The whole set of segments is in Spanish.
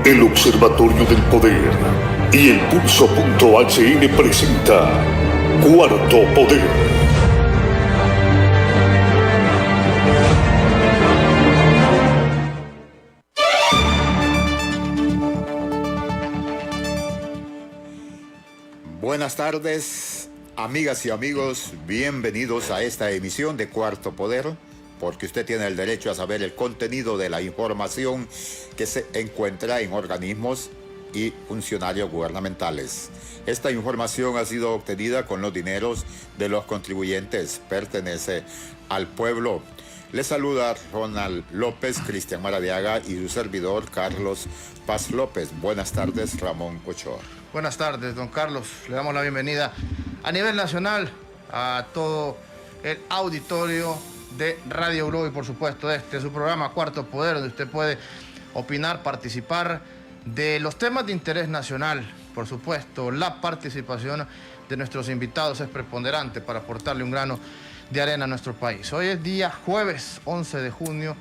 El Observatorio del Poder y el Pulso.hn presenta Cuarto Poder. Buenas tardes, amigas y amigos, bienvenidos a esta emisión de Cuarto Poder, porque usted tiene el derecho a saber el contenido de la información que se encuentra en organismos y funcionarios gubernamentales. Esta información ha sido obtenida con los dineros de los contribuyentes, pertenece al pueblo. Les saluda Ronald López, Cristian Maradiaga y su servidor Carlos Paz López. Buenas tardes, Ramón Ochoa. Buenas tardes, don Carlos. Le damos la bienvenida a nivel nacional a todo el auditorio de Radio Uro y por supuesto este es su programa Cuarto Poder, donde usted puede opinar, participar de los temas de interés nacional. Por supuesto, la participación de nuestros invitados es preponderante para aportarle un grano de arena a nuestro país. Hoy es día jueves 11 de junio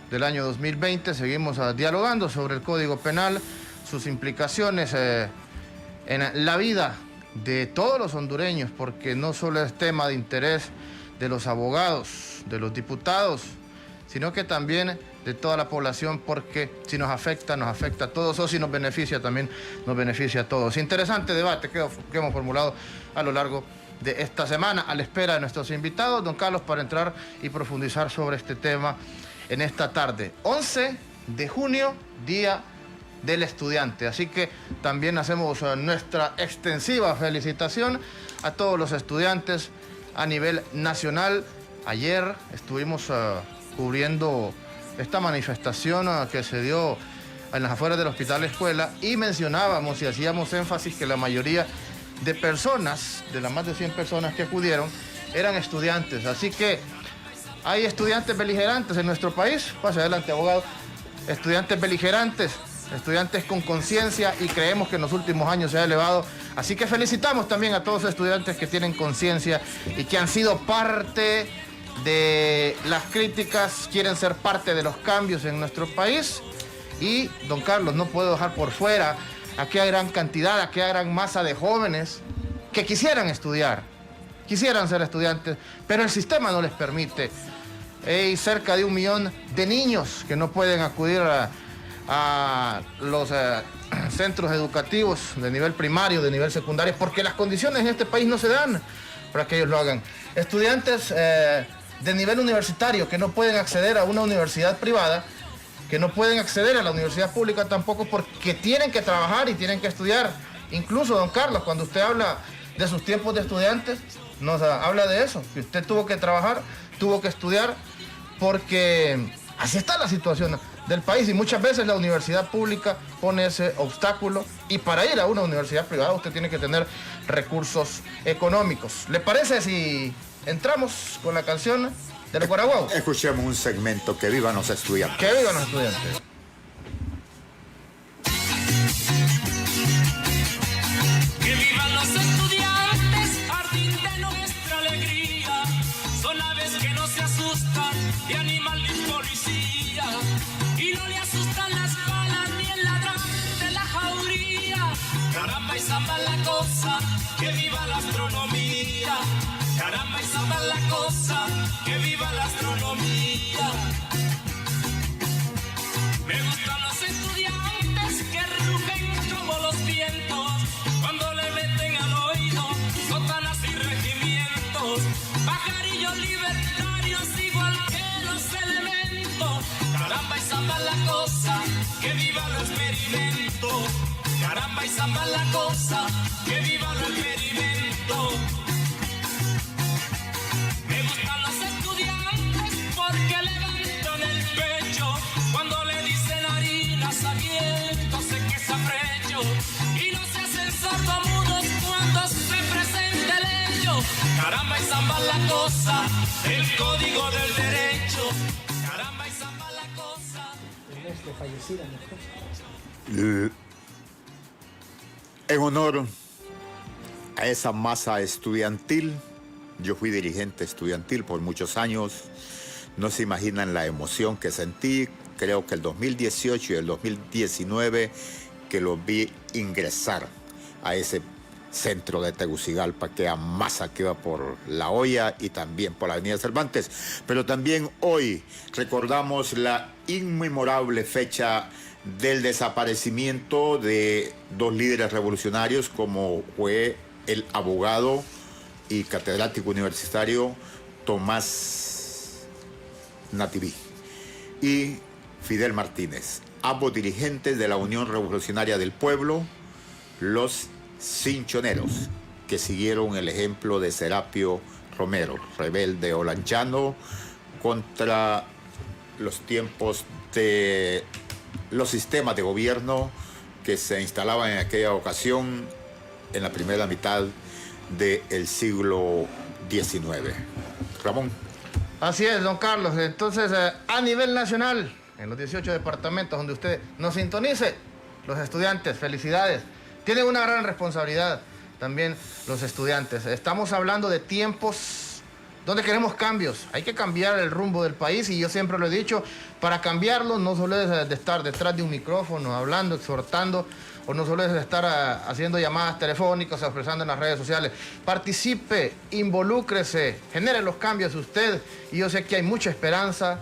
del año 2020. Seguimos dialogando sobre el Código Penal, sus implicaciones en la vida de todos los hondureños, porque no solo es tema de interés de los abogados, de los diputados, sino que también de toda la población, porque si nos afecta a todos, o si nos beneficia, también nos beneficia a todos. Interesante debate que hemos formulado a lo largo de esta semana, a la espera de nuestros invitados, don Carlos, para entrar y profundizar sobre este tema en esta tarde. 11 de junio, día del estudiante. Así que también hacemos nuestra extensiva felicitación a todos los estudiantes a nivel nacional. Ayer estuvimos cubriendo esta manifestación que se dio en las afueras del Hospital Escuela y mencionábamos y hacíamos énfasis que la mayoría de personas, de las más de 100 personas que acudieron, eran estudiantes. Así que hay estudiantes beligerantes en nuestro país. Pase adelante, abogado. Estudiantes beligerantes, estudiantes con conciencia, y creemos que en los últimos años se ha elevado. Así que felicitamos también a todos los estudiantes que tienen conciencia y que han sido parte de las críticas, quieren ser parte de los cambios en nuestro país. Y, don Carlos, no puedo dejar por fuera aquella gran cantidad, aquella gran masa de jóvenes que quisieran estudiar, quisieran ser estudiantes, pero el sistema no les permite. Hay cerca de 1 millón de niños que no pueden acudir a los centros educativos de nivel primario, de nivel secundario, porque las condiciones en este país no se dan para que ellos lo hagan. Estudiantes de nivel universitario que no pueden acceder a una universidad privada, que no pueden acceder a la universidad pública tampoco, porque tienen que trabajar y tienen que estudiar. Incluso, don Carlos, cuando usted habla de sus tiempos de estudiantes, nos habla de eso, que usted tuvo que trabajar, tuvo que estudiar, porque así está la situación del país y muchas veces la universidad pública pone ese obstáculo, y para ir a una universidad privada usted tiene que tener recursos económicos. ¿Le parece si entramos con la canción del Guaraguao? Escuchemos un segmento. Que vivan los estudiantes. Que vivan los estudiantes. Que vivan los estudiantes, jardín de nuestra alegría. Son aves que no se asustan de animal ni policía. Y no le asustan las balas ni el ladrón de la jauría. Caramba y zamba la cosa, que viva la astronomía. Caramba y zamba la cosa, que viva la astronomía. Me gustan los estudiantes que rugen como los vientos cuando le meten al oído sotanas y regimientos. Pajarillos libertarios igual que los elementos. Caramba y zamba la cosa, que viva el experimento. Caramba y zamba la cosa, que viva el experimento. Me gustan los estudiantes porque levantan el pecho cuando le dicen harina sabiéndose que es afrecho, y no se hacen sordomudos cuando se presenta el hecho. Caramba y zamba la cosa, el código del derecho. Caramba y zamba la cosa. En honor a esa masa estudiantil, yo fui dirigente estudiantil por muchos años. No se imaginan la emoción que sentí creo que el 2018 y el 2019, que los vi ingresar a ese centro de Tegucigalpa, que masa que va por La Hoya y también por la Avenida Cervantes. Pero también hoy recordamos la inmemorable fecha del desaparecimiento de dos líderes revolucionarios, como fue el abogado y catedrático universitario Tomás Nativí y Fidel Martínez, ambos dirigentes de la Unión Revolucionaria del Pueblo, los Cinchoneros, que siguieron el ejemplo de Serapio Romero, rebelde olanchano, contra los tiempos de los sistemas de gobierno que se instalaban en aquella ocasión en la primera mitad del siglo XIX. Ramón. Así es, don Carlos. Entonces, a nivel nacional, en los 18 departamentos donde usted nos sintonice, los estudiantes, felicidades. Tienen una gran responsabilidad también los estudiantes. Estamos hablando de tiempos donde queremos cambios. Hay que cambiar el rumbo del país y yo siempre lo he dicho, para cambiarlo no solo es de estar detrás de un micrófono, hablando, exhortando, o no solo es estar haciendo llamadas telefónicas, expresando en las redes sociales. Participe, involúcrese, genere los cambios usted. Y yo sé que hay mucha esperanza,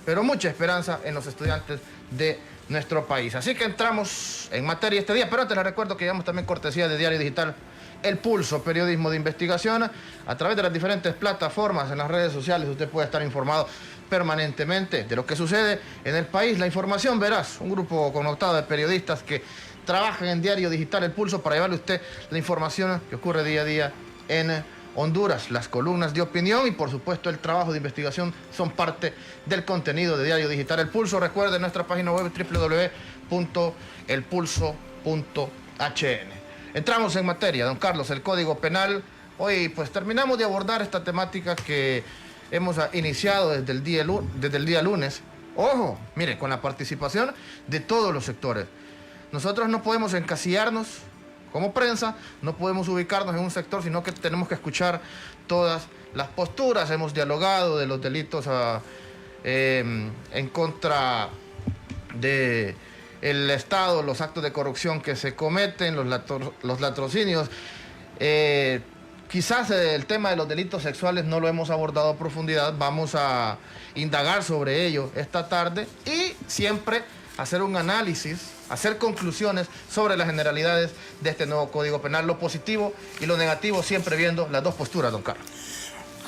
pero mucha esperanza en los estudiantes de nuestro país. Así que entramos en materia este día, pero antes les recuerdo que llevamos también cortesía de Diario Digital El Pulso, periodismo de investigación. A través de las diferentes plataformas en las redes sociales usted puede estar informado permanentemente de lo que sucede en el país. La información veraz, un grupo connotado de periodistas que trabajan en Diario Digital El Pulso para llevarle a usted la información que ocurre día a día en Honduras. Las columnas de opinión y por supuesto el trabajo de investigación son parte del contenido de Diario Digital El Pulso. Recuerde nuestra página web www.elpulso.hn. Entramos en materia, don Carlos, el Código Penal. Hoy pues terminamos de abordar esta temática que hemos iniciado desde el día lunes. Ojo, mire, con la participación de todos los sectores. Nosotros no podemos encasillarnos como prensa, no podemos ubicarnos en un sector, sino que tenemos que escuchar todas las posturas. Hemos dialogado de los delitos en contra del Estado, los actos de corrupción que se cometen, los latrocinios. Quizás el tema de los delitos sexuales no lo hemos abordado a profundidad. Vamos a indagar sobre ello esta tarde y siempre hacer un análisis, hacer conclusiones sobre las generalidades de este nuevo Código Penal, lo positivo y lo negativo, siempre viendo las dos posturas, don Carlos.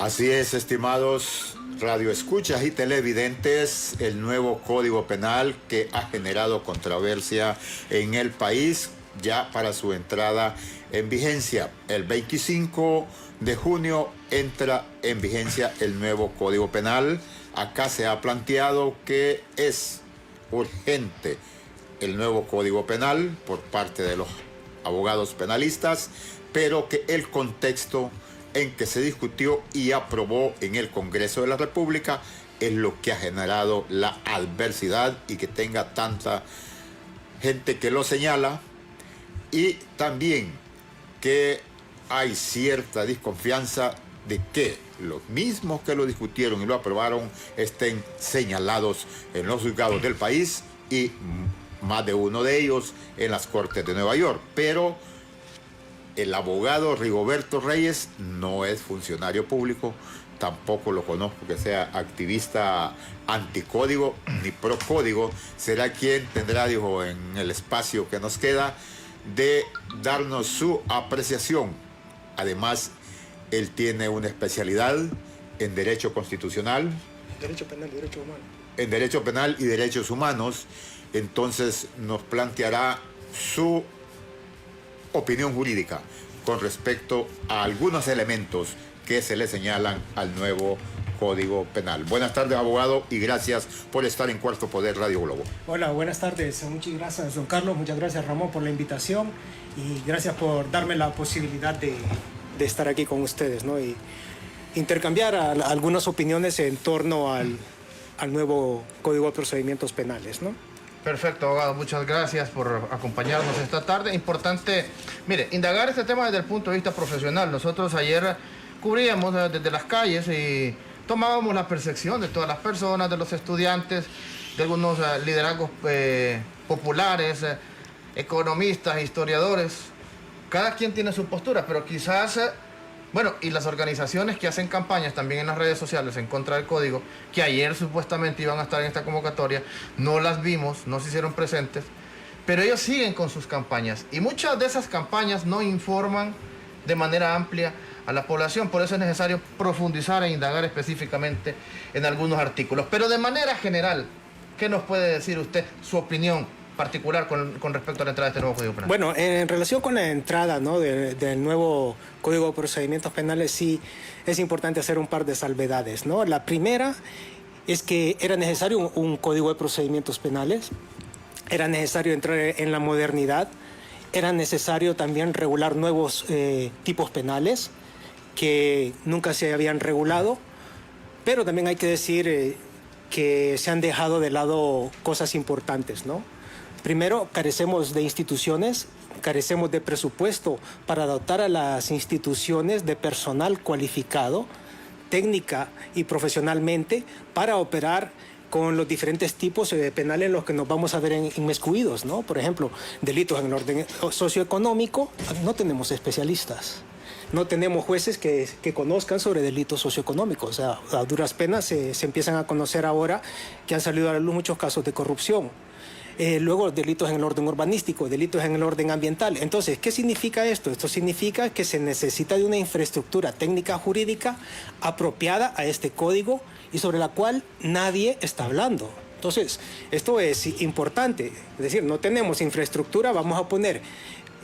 Así es, estimados radioescuchas y televidentes, el nuevo Código Penal que ha generado controversia en el país ya para su entrada en vigencia. El 25 de junio entra en vigencia el nuevo Código Penal. Acá se ha planteado que es urgente el nuevo Código Penal por parte de los abogados penalistas, pero que el contexto en que se discutió y aprobó en el Congreso de la República es lo que ha generado la adversidad y que tenga tanta gente que lo señala, y también que hay cierta desconfianza de que los mismos que lo discutieron y lo aprobaron estén señalados en los juzgados del país y más de uno de ellos en las Cortes de Nueva York. Pero el abogado Rigoberto Reyes no es funcionario público, tampoco lo conozco que sea activista anticódigo ni procódigo. Será quien tendrá, dijo, en el espacio que nos queda, de darnos su apreciación. Además, él tiene una especialidad en Derecho Constitucional, Derecho Penal y Derechos Humanos. En Derecho Penal y Derechos Humanos. Entonces nos planteará su opinión jurídica con respecto a algunos elementos que se le señalan al nuevo Código Penal. Buenas tardes, abogado, y gracias por estar en Cuarto Poder Radio Globo. Hola, buenas tardes. Muchas gracias, don Carlos. Muchas gracias, Ramón, por la invitación y gracias por darme la posibilidad de estar aquí con ustedes, ¿no? Y intercambiar algunas opiniones en torno al nuevo Código de Procedimientos Penales, ¿no? Perfecto, abogado. Muchas gracias por acompañarnos esta tarde. Importante, mire, indagar este tema desde el punto de vista profesional. Nosotros ayer cubríamos desde las calles y tomábamos la percepción de todas las personas, de los estudiantes, de algunos liderazgos populares, economistas, historiadores. Cada quien tiene su postura, pero quizás, bueno, y las organizaciones que hacen campañas también en las redes sociales en contra del código, que ayer supuestamente iban a estar en esta convocatoria, no las vimos, no se hicieron presentes, pero ellos siguen con sus campañas y muchas de esas campañas no informan de manera amplia a la población. Por eso es necesario profundizar e indagar específicamente en algunos artículos. Pero de manera general, ¿qué nos puede decir usted, su opinión particular con respecto a la entrada de este nuevo Código Penal? Bueno, en relación con la entrada, ¿no?, del nuevo Código de Procedimientos Penales, sí es importante hacer un par de salvedades, ¿no? La primera es que era necesario un Código de Procedimientos Penales, era necesario entrar en la modernidad, era necesario también regular nuevos tipos penales que nunca se habían regulado, pero también hay que decir que se han dejado de lado cosas importantes, ¿no? Primero, carecemos de instituciones, carecemos de presupuesto para dotar a las instituciones de personal cualificado, técnica y profesionalmente, para operar con los diferentes tipos penales en los que nos vamos a ver inmiscuidos, ¿no? Por ejemplo, delitos en el orden socioeconómico, no tenemos especialistas. No tenemos jueces que conozcan sobre delitos socioeconómicos. O sea, a duras penas se empiezan a conocer ahora que han salido a la luz muchos casos de corrupción. Luego, delitos en el orden urbanístico, delitos en el orden ambiental. Entonces, ¿qué significa esto? Esto significa que se necesita de una infraestructura técnica jurídica apropiada a este código y sobre la cual nadie está hablando. Entonces, esto es importante. Es decir, no tenemos infraestructura, vamos a poner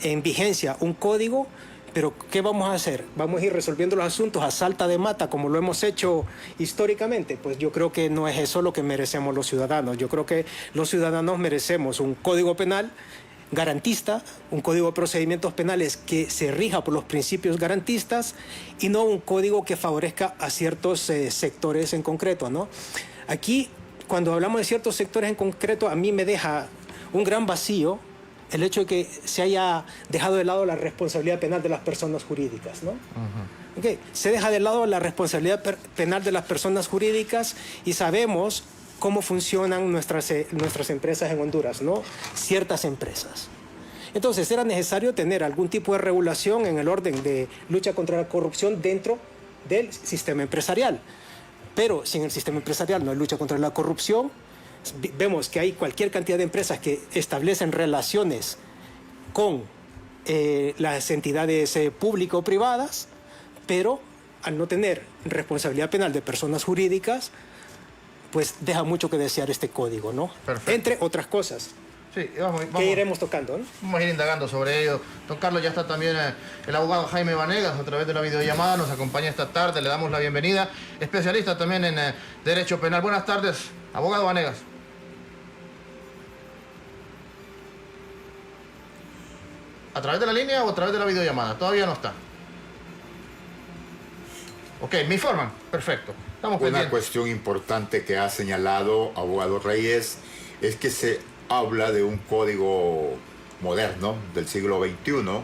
en vigencia un código, pero ¿qué vamos a hacer? ¿Vamos a ir resolviendo los asuntos a salta de mata como lo hemos hecho históricamente? Pues yo creo que no es eso lo que merecemos los ciudadanos. Yo creo que los ciudadanos merecemos un código penal garantista, un código de procedimientos penales que se rija por los principios garantistas y no un código que favorezca a ciertos sectores en concreto, ¿no? Aquí, cuando hablamos de ciertos sectores en concreto, a mí me deja un gran vacío el hecho de que se haya dejado de lado la responsabilidad penal de las personas jurídicas, ¿no? Okay. Se deja de lado la responsabilidad penal de las personas jurídicas y sabemos cómo funcionan nuestras empresas en Honduras, ¿no? Ciertas empresas. Entonces, era necesario tener algún tipo de regulación en el orden de lucha contra la corrupción dentro del sistema empresarial. Pero si en el sistema empresarial no hay lucha contra la corrupción, vemos que hay cualquier cantidad de empresas que establecen relaciones con las entidades públicas o privadas, pero al no tener responsabilidad penal de personas jurídicas, pues deja mucho que desear este código, ¿no? Perfecto. Entre otras cosas. Sí, vamos. Que iremos tocando, ¿no? Vamos a ir indagando sobre ello. Don Carlos, ya está también el abogado Jaime Vanegas a través de la videollamada, nos acompaña esta tarde, le damos la bienvenida. Especialista también en Derecho Penal. Buenas tardes, abogado Vanegas. ¿A través de la línea o a través de la videollamada? Todavía no está. Ok, me informan. Perfecto. Estamos Una pendientes. cuestión importante que ha señalado abogado Reyes es que se habla de un código moderno del siglo XXI,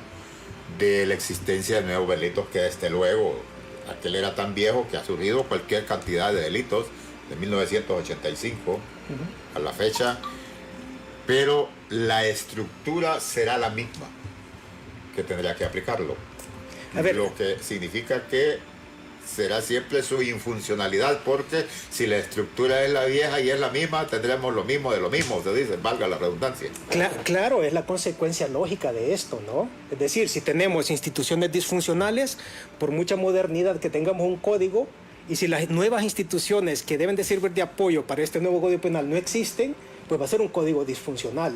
de la existencia de nuevos delitos que desde luego aquel era tan viejo que ha surgido cualquier cantidad de delitos de 1985 a la fecha, pero la estructura será la misma que tendría que aplicarlo. A ver. Lo que significa que será siempre su infuncionalidad, porque si la estructura es la vieja y es la misma, tendremos lo mismo de lo mismo, se dice, valga la redundancia. Claro, es la consecuencia lógica de esto, ¿no? Es decir, si tenemos instituciones disfuncionales, por mucha modernidad que tengamos un código, y si las nuevas instituciones que deben de servir de apoyo para este nuevo Código Penal no existen, pues va a ser un código disfuncional.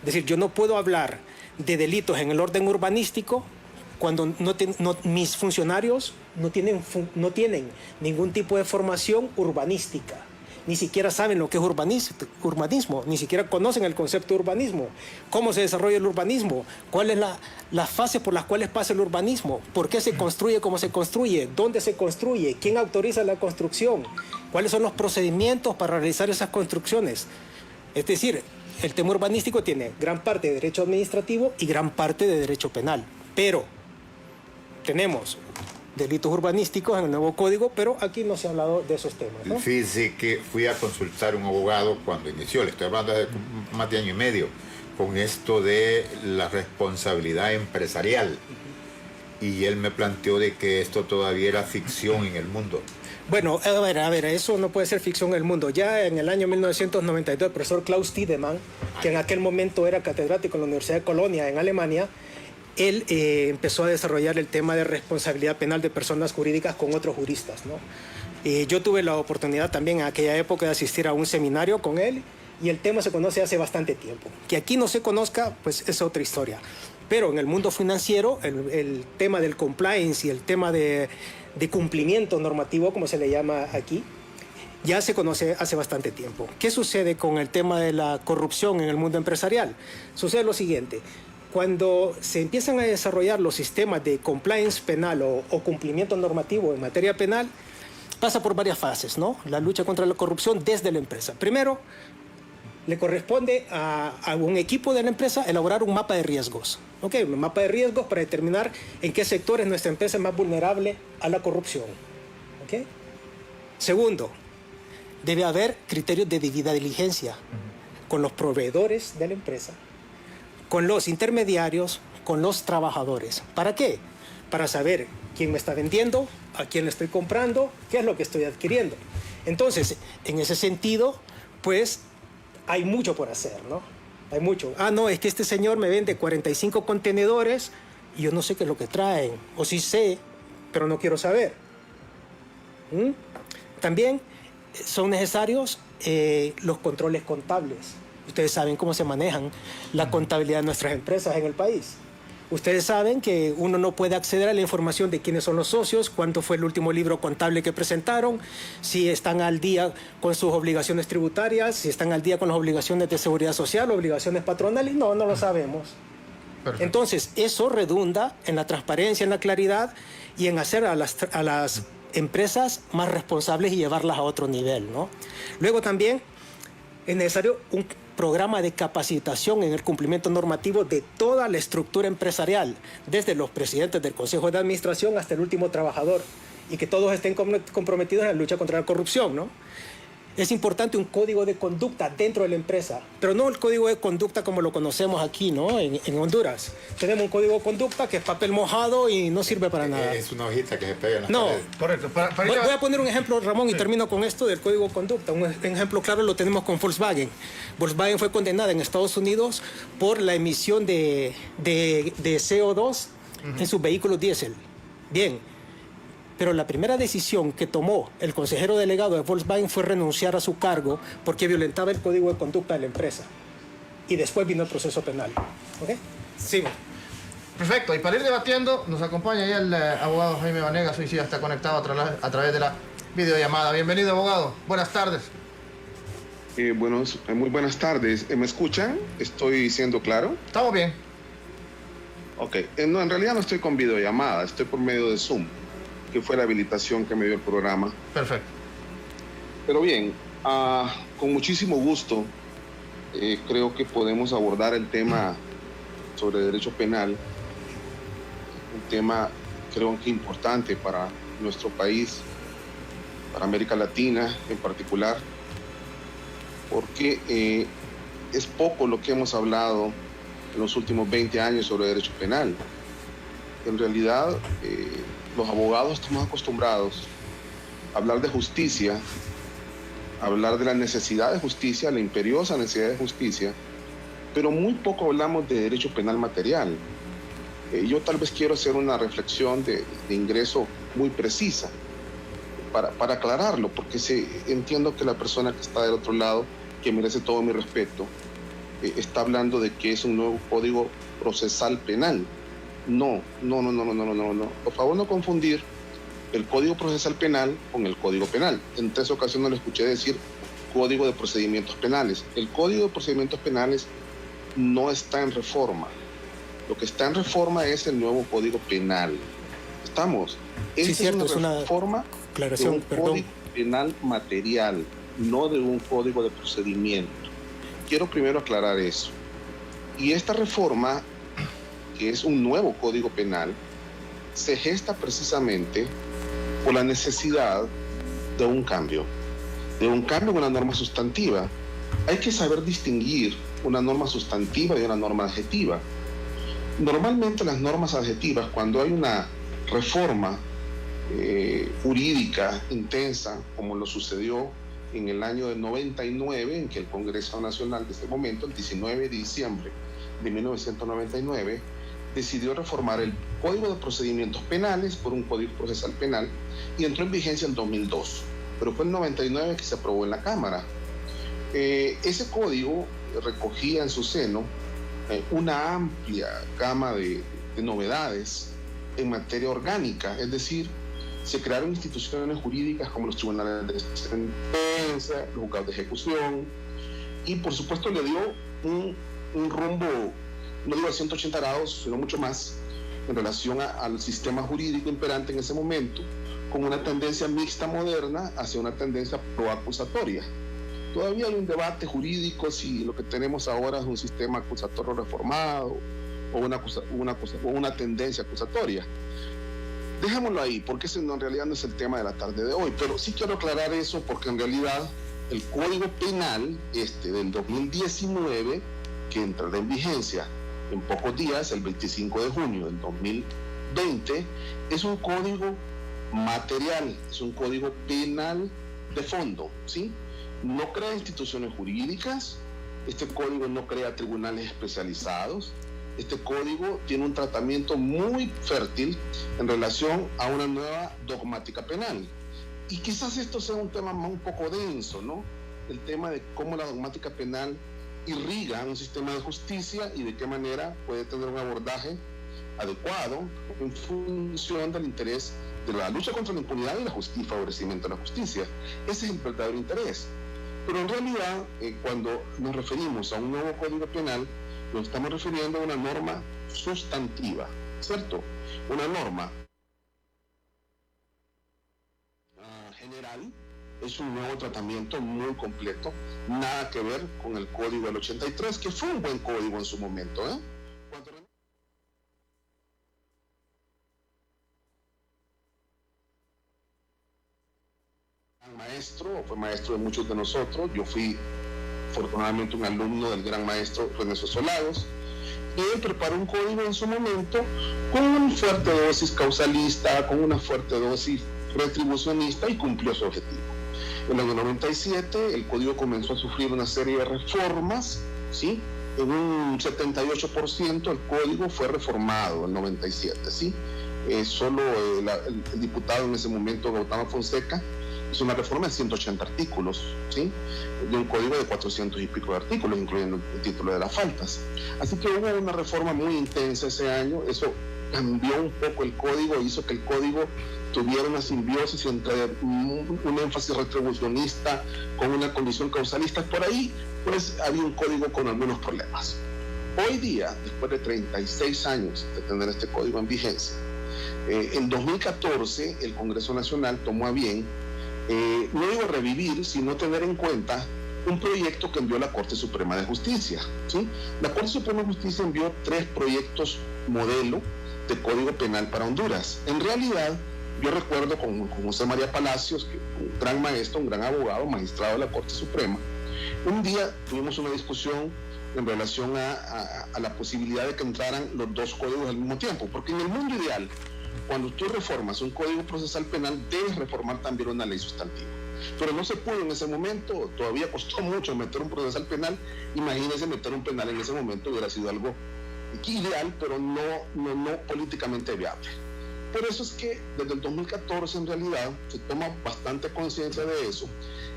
Es decir, yo no puedo hablar de delitos en el orden urbanístico cuando mis funcionarios no tienen ningún tipo de formación urbanística. Ni siquiera saben lo que es urbanismo, ni siquiera conocen el concepto de urbanismo, cómo se desarrolla el urbanismo, cuáles son las fases por las cuales pasa el urbanismo, por qué se construye como se construye, dónde se construye, quién autoriza la construcción, cuáles son los procedimientos para realizar esas construcciones. Es decir, el tema urbanístico tiene gran parte de derecho administrativo y gran parte de derecho penal, pero tenemos delitos urbanísticos en el nuevo código, pero aquí no se ha hablado de esos temas, ¿no? Fíjese que fui a consultar a un abogado cuando inició, le estoy hablando de más de año y medio, con esto de la responsabilidad empresarial. Y él me planteó de que esto todavía era ficción en el mundo. Bueno, a ver, eso no puede ser ficción en el mundo. Ya en el año 1992, el profesor Klaus Tiedemann, que en aquel momento era catedrático en la Universidad de Colonia, en Alemania, él empezó a desarrollar el tema de responsabilidad penal de personas jurídicas con otros juristas, ¿no? Yo tuve la oportunidad también en aquella época de asistir a un seminario con él, y el tema se conoce hace bastante tiempo. Que aquí no se conozca, pues es otra historia. Pero en el mundo financiero, el tema del compliance y el tema de cumplimiento normativo, como se le llama aquí, ya se conoce hace bastante tiempo. ¿Qué sucede con el tema de la corrupción en el mundo empresarial? Sucede lo siguiente: cuando se empiezan a desarrollar los sistemas de compliance penal o cumplimiento normativo en materia penal, pasa por varias fases, ¿no? La lucha contra la corrupción desde la empresa. Primero, le corresponde a un equipo de la empresa elaborar un mapa de riesgos. ¿Ok? Un mapa de riesgos para determinar en qué sectores nuestra empresa es más vulnerable a la corrupción. ¿Ok? Segundo, debe haber criterios de debida diligencia con los proveedores de la empresa, con los intermediarios, con los trabajadores. ¿Para qué? Para saber quién me está vendiendo, a quién le estoy comprando, qué es lo que estoy adquiriendo. Entonces, en ese sentido, pues hay mucho por hacer, ¿no? Hay mucho. No, es que este señor me vende 45 contenedores y yo no sé qué es lo que traen. O sí sé, pero no quiero saber. También son necesarios los controles contables. Ustedes saben cómo se manejan la contabilidad de nuestras empresas en el país. Ustedes saben que uno no puede acceder a la información de quiénes son los socios, cuánto fue el último libro contable que presentaron, si están al día con sus obligaciones tributarias, si están al día con las obligaciones de seguridad social, obligaciones patronales. No lo sabemos. Perfecto. Entonces, eso redunda en la transparencia, en la claridad y en hacer a las empresas más responsables y llevarlas a otro nivel, ¿no? Luego también es necesario un programa de capacitación en el cumplimiento normativo de toda la estructura empresarial, desde los presidentes del Consejo de Administración hasta el último trabajador, y que todos estén comprometidos en la lucha contra la corrupción, ¿no? Es importante un código de conducta dentro de la empresa, pero no el código de conducta como lo conocemos aquí, ¿no? En Honduras. Tenemos un código de conducta que es papel mojado y no sirve para nada. Es una hojita que se pega en las No, paredes. Correcto. Voy a poner un ejemplo, Ramón, y termino con esto del código de conducta. Un ejemplo claro lo tenemos con Volkswagen. Volkswagen fue condenada en Estados Unidos por la emisión de CO2 en sus vehículos diésel. Bien. Pero la primera decisión que tomó el consejero delegado de Volkswagen fue renunciar a su cargo porque violentaba el código de conducta de la empresa. Y después vino el proceso penal. ¿Ok? Sí. Perfecto. Y para ir debatiendo, nos acompaña ya el abogado Jaime Vanegas. Hoy sí ya está conectado a través de la videollamada. Bienvenido, abogado. Buenas tardes. Muy buenas tardes. ¿Me escuchan? ¿Estoy siendo claro? Estamos bien. Ok. No, en realidad no estoy con videollamada. Estoy por medio de Zoom, que fue la habilitación que me dio el programa. Perfecto. Pero bien, con muchísimo gusto, creo que podemos abordar el tema sobre derecho penal, un tema creo que importante para nuestro país, para América Latina en particular, porque es poco lo que hemos hablado en los últimos 20 años sobre derecho penal. En realidad, los abogados estamos acostumbrados a hablar de justicia, a hablar de la necesidad de justicia, la imperiosa necesidad de justicia, pero muy poco hablamos de derecho penal material. Yo tal vez quiero hacer una reflexión de ingreso muy precisa para aclararlo, porque entiendo que la persona que está del otro lado, que merece todo mi respeto, está hablando de que es un nuevo código procesal penal. No. Por favor, no confundir el Código Procesal Penal con el Código Penal. En 3 ocasiones le escuché decir Código de Procedimientos Penales. El Código de Procedimientos Penales no está en reforma. Lo que está en reforma es el nuevo Código Penal. ¿Estamos? Sí, cierto, es una reforma de un Código Penal material, no de un Código de Procedimiento. Quiero primero aclarar eso. Y esta reforma, que es un nuevo Código Penal, se gesta precisamente por la necesidad de un cambio en una norma sustantiva. Hay que saber distinguir una norma sustantiva de una norma adjetiva. Normalmente las normas adjetivas, cuando hay una reforma jurídica intensa, como lo sucedió en el año del 99, en que el Congreso Nacional de ese momento, el 19 de diciembre de 1999, decidió reformar el Código de Procedimientos Penales por un Código Procesal Penal y entró en vigencia en 2002, pero fue en 99 que se aprobó en la Cámara. Ese código recogía en su seno una amplia gama de novedades en materia orgánica, es decir, se crearon instituciones jurídicas como los tribunales de sentencia, los juzgados de ejecución, y por supuesto le dio un rumbo, no digo a 180 grados, sino mucho más, en relación al sistema jurídico imperante en ese momento, con una tendencia mixta moderna hacia una tendencia proacusatoria. Todavía hay un debate jurídico si lo que tenemos ahora es un sistema acusatorio reformado o una tendencia acusatoria. Dejémoslo ahí, porque ese en realidad no es el tema de la tarde de hoy, pero sí quiero aclarar eso porque en realidad el Código Penal del 2019, que entrará en vigencia en pocos días, el 25 de junio del 2020, es un código material, es un código penal de fondo, ¿sí? No crea instituciones jurídicas, este código no crea tribunales especializados, este código tiene un tratamiento muy fértil en relación a una nueva dogmática penal. Y quizás esto sea un tema un poco denso, ¿no? El tema de cómo la dogmática penal irriga un sistema de justicia y de qué manera puede tener un abordaje adecuado en función del interés de la lucha contra la impunidad y el favorecimiento de la justicia. Ese es el verdadero interés. Pero en realidad, cuando nos referimos a un nuevo código penal, nos estamos refiriendo a una norma sustantiva, ¿cierto? Una norma general, es un nuevo tratamiento muy completo, nada que ver con el código del 83, que fue un buen código en su momento, ¿eh? Fue maestro de muchos de nosotros. Yo fui afortunadamente un alumno del gran maestro René Sosolados, y él preparó un código en su momento con una fuerte dosis causalista, con una fuerte dosis retribucionista, y cumplió su objetivo. En el año 97 el código comenzó a sufrir una serie de reformas, ¿sí? En un 78% el código fue reformado en 97, ¿sí? Solo el diputado en ese momento, Gautama Fonseca, hizo una reforma de 180 artículos, ¿sí? De un código de 400 y pico de artículos, incluyendo el título de las faltas. Así que hubo una reforma muy intensa ese año. Eso cambió un poco el código, hizo que el código tuviera una simbiosis entre un énfasis retribucionista con una condición causalista. Por ahí, pues, había un código con algunos problemas. Hoy día, después de 36 años de tener este código en vigencia, en 2014 el Congreso Nacional tomó a bien no digo revivir, sino tener en cuenta un proyecto que envió la Corte Suprema de Justicia, ¿sí? La Corte Suprema de Justicia envió 3 proyectos modelo de Código Penal para Honduras. En realidad, yo recuerdo con José María Palacios, que un gran maestro, un gran abogado, magistrado de la Corte Suprema, un día tuvimos una discusión en relación a la posibilidad de que entraran los 2 códigos al mismo tiempo, porque en el mundo ideal, cuando tú reformas un código procesal penal, debes reformar también una ley sustantiva. Pero no se pudo en ese momento, todavía costó mucho meter un procesal penal. Imagínense, meter un penal en ese momento hubiera sido algo ideal, pero no políticamente viable. Por eso es que desde el 2014 en realidad se toma bastante conciencia de eso,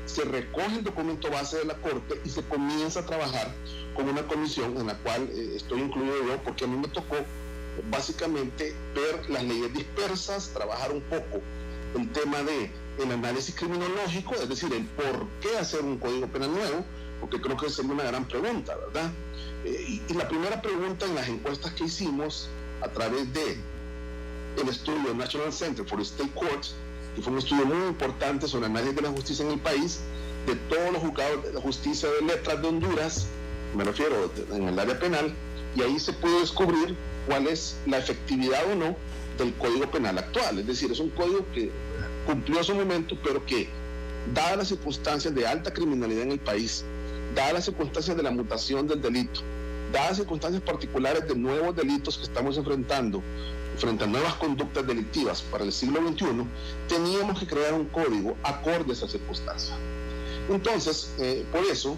se recoge el documento base de la Corte y se comienza a trabajar con una comisión en la cual estoy incluido yo, porque a mí me tocó básicamente ver las leyes dispersas, trabajar un poco el tema del análisis criminológico, es decir, el por qué hacer un código penal nuevo, porque creo que esa es una gran pregunta, ¿verdad? Y la primera pregunta en las encuestas que hicimos a través de el estudio National Center for State Courts, que fue un estudio muy importante sobre el análisis de la justicia en el país, de todos los juzgados de la justicia de letras de Honduras, me refiero en el área penal, y ahí se pudo descubrir cuál es la efectividad o no del Código Penal actual. Es decir, es un código que cumplió su momento, pero que, dadas las circunstancias de alta criminalidad en el país, dadas las circunstancias de la mutación del delito, dadas las circunstancias particulares de nuevos delitos que estamos enfrentando frente a nuevas conductas delictivas para el siglo XXI, teníamos que crear un código acorde a esas circunstancias. Entonces, por eso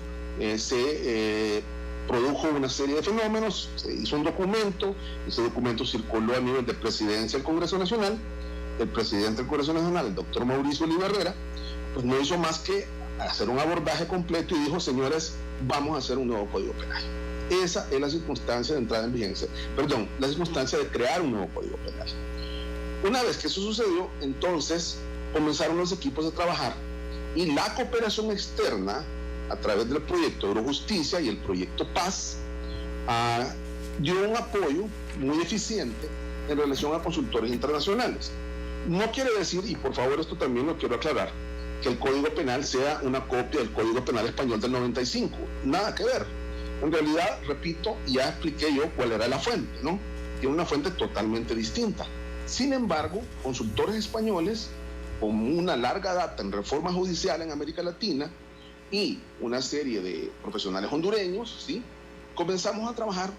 se produjo una serie de fenómenos, se hizo un documento, ese documento circuló a nivel de presidencia del Congreso Nacional. El presidente del Congreso Nacional, el doctor Mauricio Oliva Herrera, pues no hizo más que hacer un abordaje completo y dijo: señores, vamos a hacer un nuevo Código Penal. Esa es la circunstancia de entrada en vigencia, la circunstancia de crear un nuevo Código Penal. Una vez que eso sucedió, entonces comenzaron los equipos a trabajar y la cooperación externa, a través del proyecto Eurojusticia y el proyecto Paz, dio un apoyo muy eficiente en relación a consultores internacionales. No quiere decir, y por favor esto también lo quiero aclarar, que el Código Penal sea una copia del Código Penal español del 95. Nada que ver. En realidad, repito, ya expliqué yo cuál era la fuente, ¿no? Tiene una fuente totalmente distinta. Sin embargo, consultores españoles con una larga data en reforma judicial en América Latina y una serie de profesionales hondureños, ¿sí?, comenzamos a trabajar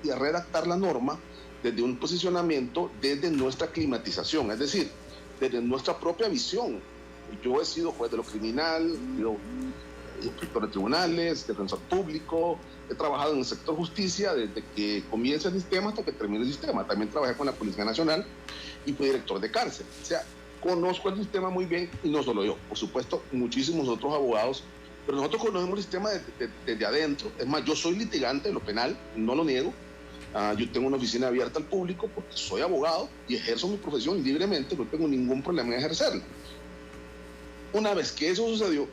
y a redactar la norma desde un posicionamiento, desde nuestra climatización, es decir, desde nuestra propia visión. Yo he sido juez de lo criminal, he sido inspector de tribunales, defensor público, he trabajado en el sector justicia desde que comienza el sistema hasta que termine el sistema. También trabajé con la Policía Nacional y fui director de cárcel. O sea, conozco el sistema muy bien, y no solo yo, por supuesto, muchísimos otros abogados, pero nosotros conocemos el sistema desde adentro. Es más, yo soy litigante de lo penal, no lo niego. Yo tengo una oficina abierta al público porque soy abogado y ejerzo mi profesión libremente, no tengo ningún problema en ejercerla. Una vez que eso sucedió,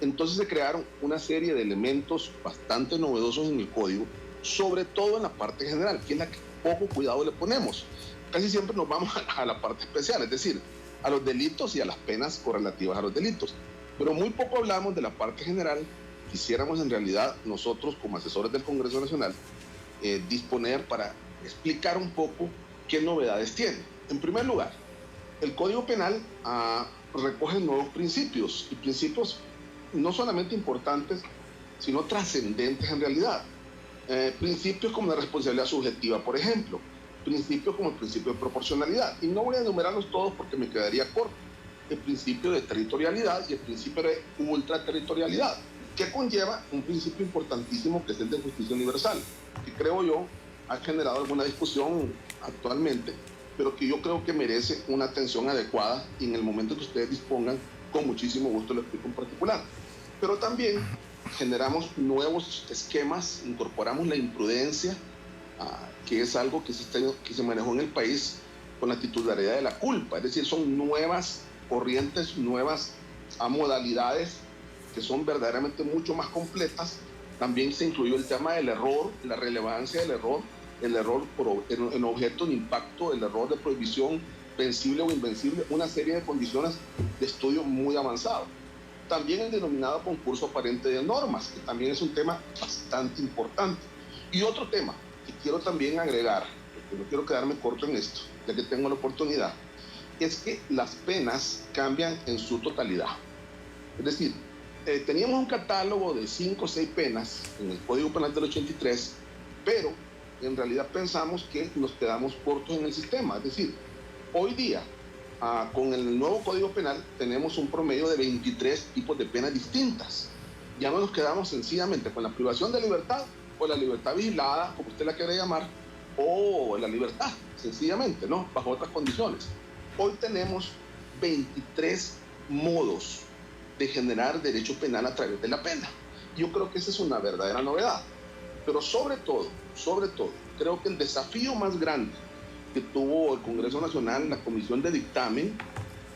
entonces se crearon una serie de elementos bastante novedosos en el código, sobre todo en la parte general, que es la que poco cuidado le ponemos. Casi siempre nos vamos a la parte especial, es decir, a los delitos y a las penas correlativas a los delitos. Pero muy poco hablamos de la parte general. Quisiéramos en realidad nosotros, como asesores del Congreso Nacional, disponer para explicar un poco qué novedades tiene. En primer lugar, el Código Penal recoge nuevos principios, y principios no solamente importantes, sino trascendentes en realidad. Principios como la responsabilidad subjetiva, por ejemplo, principios como el principio de proporcionalidad, y no voy a enumerarlos todos porque me quedaría corto. El principio de territorialidad y el principio de ultraterritorialidad, que conlleva un principio importantísimo que es el de justicia universal, que creo yo ha generado alguna discusión actualmente, pero que yo creo que merece una atención adecuada, y en el momento que ustedes dispongan, con muchísimo gusto lo explico en particular. Pero también generamos nuevos esquemas, incorporamos la imprudencia, que es algo que se manejó en el país con la titularidad de la culpa, es decir, son nuevas corrientes, nuevas modalidades que son verdaderamente mucho más completas. También se incluyó el tema del error, la relevancia del error, el error en objeto de impacto, el error de prohibición vencible o invencible, una serie de condiciones de estudio muy avanzado. También el denominado concurso aparente de normas, que también es un tema bastante importante. Y otro tema que quiero también agregar, porque no quiero quedarme corto en esto, ya que tengo la oportunidad, es que las penas cambian en su totalidad. Es decir, teníamos un catálogo de 5 o 6 penas en el Código Penal del 83, pero en realidad pensamos que nos quedamos cortos en el sistema. Es decir, hoy día, con el nuevo Código Penal, tenemos un promedio de 23 tipos de penas distintas. Ya no nos quedamos sencillamente con la privación de libertad, o la libertad vigilada, como usted la quiere llamar, o la libertad, sencillamente, ¿no?, bajo otras condiciones. Hoy tenemos 23 modos de generar derecho penal a través de la pena. Yo creo que esa es una verdadera novedad. Pero sobre todo, creo que el desafío más grande que tuvo el Congreso Nacional, la Comisión de Dictamen,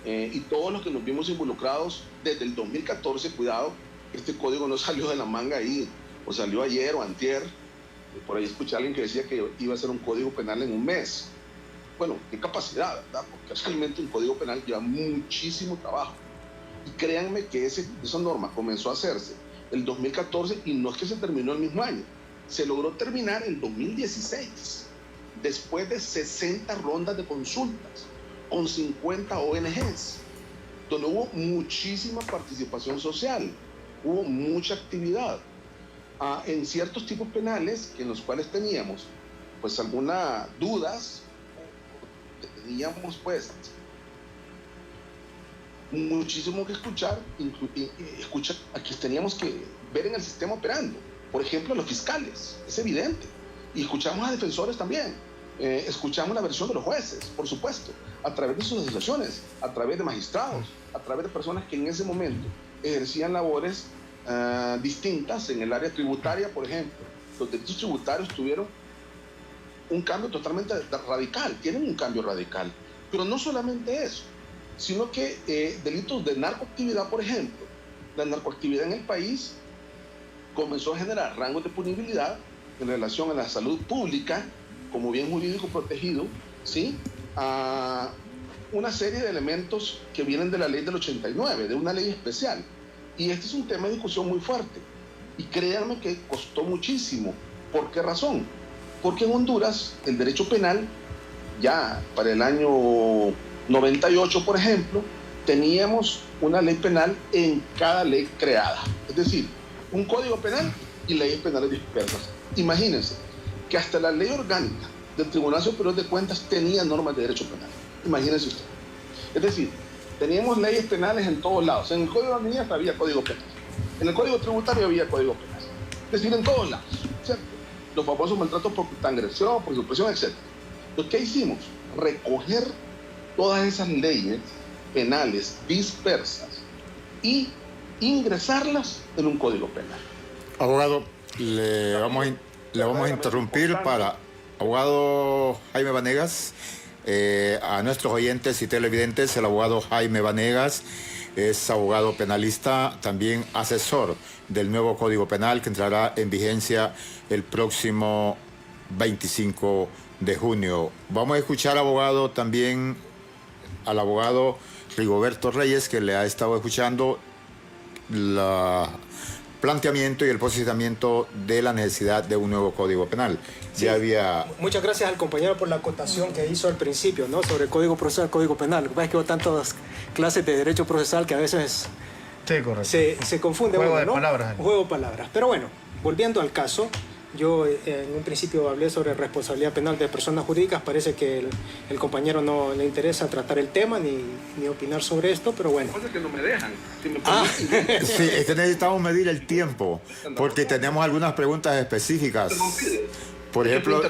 y todos los que nos vimos involucrados desde el 2014, cuidado, este código no salió de la manga ahí, o salió ayer o antier. Por ahí escuché a alguien que decía que iba a ser un código penal en un mes. Bueno, qué capacidad, ¿verdad? Porque realmente un código penal lleva muchísimo trabajo. Y créanme que esa norma comenzó a hacerse el 2014, y no es que se terminó el mismo año, se logró terminar en 2016. después de 60 rondas de consultas con 50 ONGs, donde hubo muchísima participación social, hubo mucha actividad en ciertos tipos penales en los cuales teníamos pues algunas dudas, teníamos pues muchísimo que escuchar, aquí teníamos que ver en el sistema operando. Por ejemplo, los fiscales, es evidente. Y escuchamos a defensores también. Escuchamos la versión de los jueces, por supuesto, a través de sus asociaciones, a través de magistrados, a través de personas que en ese momento ejercían labores distintas en el área tributaria, por ejemplo. Los delitos tributarios tuvieron un cambio totalmente radical, tienen un cambio radical. Pero no solamente eso, sino que delitos de narcoactividad, por ejemplo, la narcoactividad en el país comenzó a generar rangos de punibilidad en relación a la salud pública como bien jurídico protegido, ¿sí? A una serie de elementos que vienen de la ley del 89, de una ley especial. Y este es un tema de discusión muy fuerte. Y créanme que costó muchísimo. ¿Por qué razón? Porque en Honduras el derecho penal, ya para el año 98, por ejemplo, teníamos una ley penal en cada ley creada. Es decir, un código penal y leyes penales dispersas. Imagínense que hasta la ley orgánica del Tribunal Superior de Cuentas tenía normas de derecho penal. Imagínense usted. Es decir, teníamos leyes penales en todos lados. En el Código de Administración había código penal. En el Código Tributario había código penal. Es decir, en todos lados, ¿cierto? Los famosos maltratos por transgresión, por supresión, etc. Lo que hicimos, recoger todas esas leyes penales dispersas y ingresarlas en un código penal. Abogado, le vamos a interrumpir para... Abogado Jaime Vanegas, a nuestros oyentes y televidentes, el abogado Jaime Vanegas es abogado penalista, también asesor del nuevo Código Penal que entrará en vigencia el próximo 25 de junio. Vamos a escuchar, abogado, también al abogado Rigoberto Reyes, que le ha estado escuchando el planteamiento y el posicionamiento de la necesidad de un nuevo Código Penal. Sí. Muchas gracias al compañero por la acotación que hizo al principio, ¿no? Sobre el Código Procesal, Código Penal. Lo que pasa es que hubo tantas clases de derecho procesal que a veces sí, correcto. se confunde juego uno, de ¿no? palabras. Juego de palabras. Pero bueno, volviendo al caso, yo en un principio hablé sobre responsabilidad penal de personas jurídicas. Parece que el compañero no le interesa tratar el tema ni opinar sobre esto, pero bueno. Cosas que no me dejan. Si me Sí, es que necesitamos medir el tiempo, porque tenemos algunas preguntas específicas. Por ejemplo,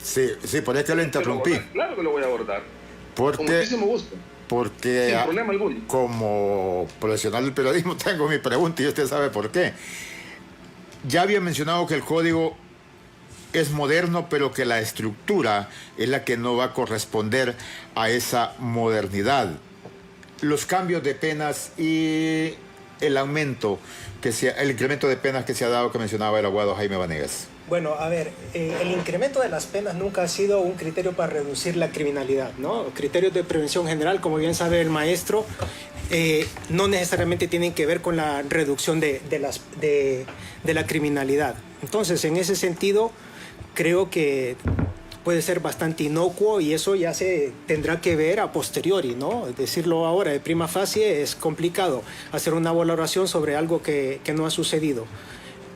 sí, por eso que lo interrumpí. Claro que lo voy a abordar. Porque, con muchísimo gusto. Porque sin problema alguno. Como profesional del periodismo tengo mi pregunta y usted sabe por qué. Ya había mencionado que el código es moderno, pero que la estructura es la que no va a corresponder a esa modernidad. Los cambios de penas y el incremento de penas que se ha dado, que mencionaba el abogado Jaime Vanegas. Bueno, a ver, el incremento de las penas nunca ha sido un criterio para reducir la criminalidad, ¿no? Criterios de prevención general, como bien sabe el maestro, no necesariamente tienen que ver con la reducción de la criminalidad. Entonces, en ese sentido, creo que puede ser bastante inocuo y eso ya se tendrá que ver a posteriori, ¿no? Decirlo ahora de prima facie es complicado, hacer una valoración sobre algo que no ha sucedido.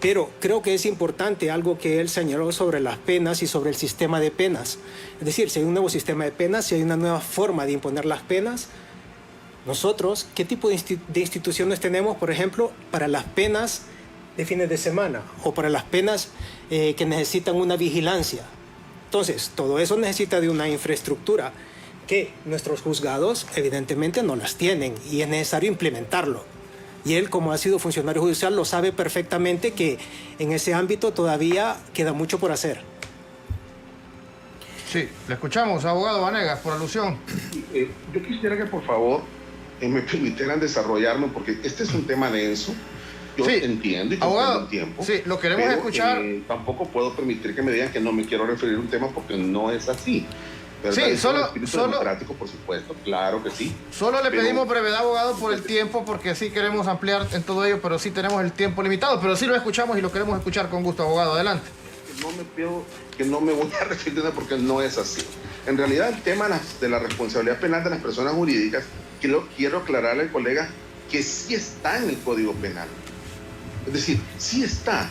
Pero creo que es importante algo que él señaló sobre las penas y sobre el sistema de penas. Es decir, si hay un nuevo sistema de penas, si hay una nueva forma de imponer las penas, nosotros, ¿qué tipo de instituciones tenemos, por ejemplo, para las penas de fines de semana o para las penas que necesitan una vigilancia? Entonces, todo eso necesita de una infraestructura que nuestros juzgados evidentemente no las tienen y es necesario implementarlo. Y él, como ha sido funcionario judicial, lo sabe perfectamente que en ese ámbito todavía queda mucho por hacer. Sí, le escuchamos, abogado Vanegas, por alusión. Yo quisiera que por favor me permitieran desarrollarme, porque este es un tema denso. Yo sí, entiendo y abogado, el tiempo. Sí, lo queremos pero, escuchar. Tampoco puedo permitir que me digan que no me quiero referir a un tema porque no es así. Sí, solo democrático, por supuesto, claro que sí. Solo le pedimos brevedad, abogado, por el tiempo, porque sí queremos ampliar en todo ello, pero sí tenemos el tiempo limitado, pero sí lo escuchamos y lo queremos escuchar con gusto, abogado. Adelante. no me voy a referir porque no es así. En realidad, el tema de la responsabilidad penal de las personas jurídicas, quiero aclararle al colega que sí está en el Código Penal. Es decir, sí está